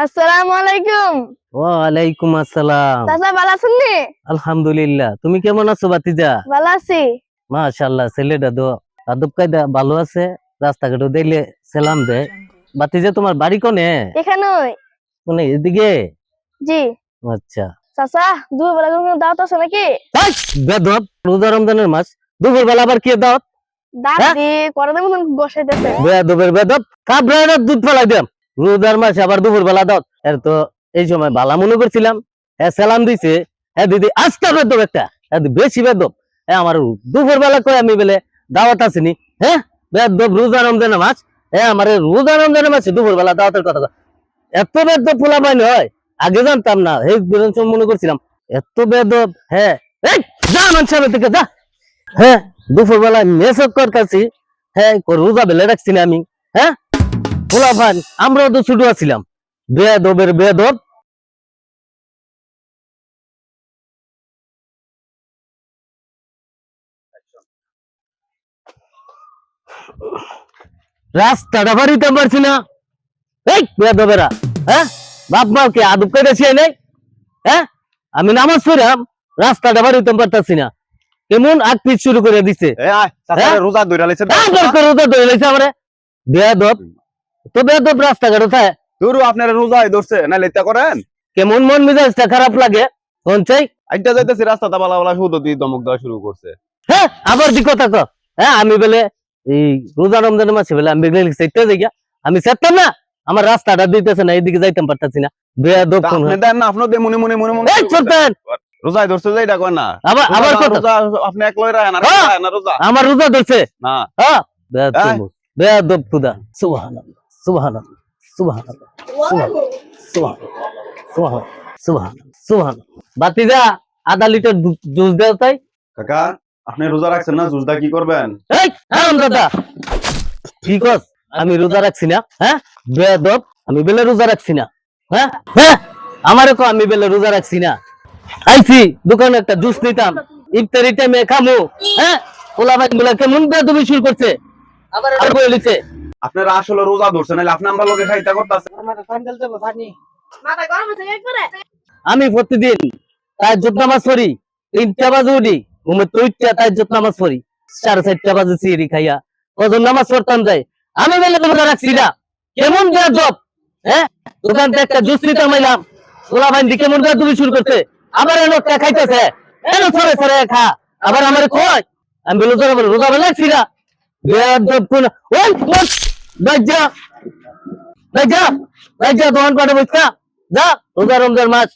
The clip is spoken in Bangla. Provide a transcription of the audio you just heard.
আসসালামু আলাইকুম। ওয়ালাইকুম আসসালাম। চাচা ভালো আছেন নি? আলহামদুলিল্লাহ। তুমি কেমন আছো ভাতিজা? ভালো আছি। মাশাআল্লাহ, ছেলেটা তো আদব কায়দা ভালো আছে। রাস্তাঘাটে দেখলে সালাম দেয়। ভাতিজা তোমার বাড়ি কোনে? এখানেই। কোনে এদিকে? জি। আচ্ছা। চাচা দুপুরবেলা কোনো দাওয়াত আছে নাকি? এই বেদব, রোজা রমজানের মাস দুপুরবেলা আবার কি দাওয়াত? দাঁত হ্যাঁ? দিয়ে করাদের মতন বসাইতেছে। বেদবের বেদব, কাবরার দুধ ফেলাই দিলাম। রোজার মাসে আবার দুপুরবেলা দাওয়াত। এর তো এই সময় বালা মনে করছিলাম। সালাম দিছে। দিদি আজকে বেদব একটা। বেশি বেদব। আমার দুপুরবেলা কয় আমি বলে দাওয়াত আসেনি। হ্যাঁ, বেদব রোজা রমজানের মাস। আমার রোজা রমজানের মাসে দুপুরবেলা দাওয়াতের কথা কয়। এত বেদব পোলা পাইনি হয়, আগে জানতাম না। এই মনে করছিলাম এত বেদব। হ্যাঁ, এই যা মানুষের থেকে যা। হ্যাঁ, দুপুরবেলা মেসক করতেছি। হ্যাঁ, রোজা বেলে রাখছি না আমি। হ্যাঁ, পোলা পান আমরাও তো ছোট আছিলাম। বেদবের বেদব। রাস্তাটা বাড়িতে পারছি না। এই বেদবেরা। হ্যাঁ, বাপ মা কি আদব করে নাই? হ্যাঁ, আমি নামাজ পড়াম, রাস্তাটা বাড়িতে পারতাছি না। কেমন আগ পিছ শুরু করে দিছে। রোজা ধরে লাইছে রোজা ধরে লাইছে আমারে। বেদব তো বেদব রাস্তাঘাট থাকে। তোর আপনারা রোজাই ধরছে না লেতা করেন কেমন মন মেজাজটা খারাপ লাগে চাই। আইটা যাইতেছি রাস্তাটা বালা বালা শুধু দিয়ে দমক দেওয়া শুরু করছে। হ্যাঁ, আবার দি কথা কো। হ্যাঁ, আমি বলে এই রোজা রমজানের মাসে বলে আমি বেগলে চাইতে যাই। আমি চাইতাম না, আমার রাস্তাটা দিতেছে না, এইদিকে যাইতাম পারতাছি না। বেয়াদব কোন আপনি দেন না আপনার মনে মনে মনে মনে এই চলতেন। রোজাই ধরছে যাইটা কয় না আবার কথা। রোজা আপনি এক লয় রাখেন আর রাখেন না রোজা আমার রোজা ধরছে না। হ্যাঁ, বেয়াদব খুদা। সুবহানাল্লাহ সুবহানাল্লাহ সুবহানাল্লাহ সুবহানাল্লাহ সুবহানাল্লাহ সুবহানাল্লাহ। বাতিজা আধা লিটার জুস দাও তাই। কাকা আপনি রোজা রাখছেন না জুসদা কি করবেন? এই দাদা কি কস? আমি রোজা রাখছি না। হ্যাঁ, বেয়াদব, আমি বেলে রোজা রাখছি না। হ্যাঁ হ্যাঁ, আমারে কো আমি বেলে রোজা রাখছি না। আইছি দোকানে একটা জুস নিতাম, ইফতারি টাইমে খামু। হ্যাঁ, ওলা ভাই বলে কেমন বেয়াদবি শুরু করছে। আবার বলিছে আপনারা আসলে রোজা ধরছেন নাহলে আপনি আমরা লগে খাইতা করতেছেন। মাথা গরম হচ্ছে একবারে। আমি প্রতিদিন তাহাজ্জুদ নামাজ পড়ি, 3টা বাজে উঠি, ঘুমে তো উঠতে তাহাজ্জুদ নামাজ পড়ি, 4:30 বাজে সিঁড়ি খাইয়া কজন নামাজ পড়তাম যাই। আমি বেলে রোজা রাখছি না। কেমন বেয়াদব। হ্যাঁ, দোকান থেকে একটা জুস নিতাম আইলাম, ওলা ভাই দি কেমন বেয়াদবি শুরু করছে। আবার এনো একটা খাইতেছে, এনো ছড়ে ছড়ে খা। আবার আমারে কয় আমি বলে রোজা বেলে রাখছি না। বেয়াদব কোন ওই বাইজা বাইজা বাইজা দোকান পাটে বসকা যা। রোজা রমজান মাস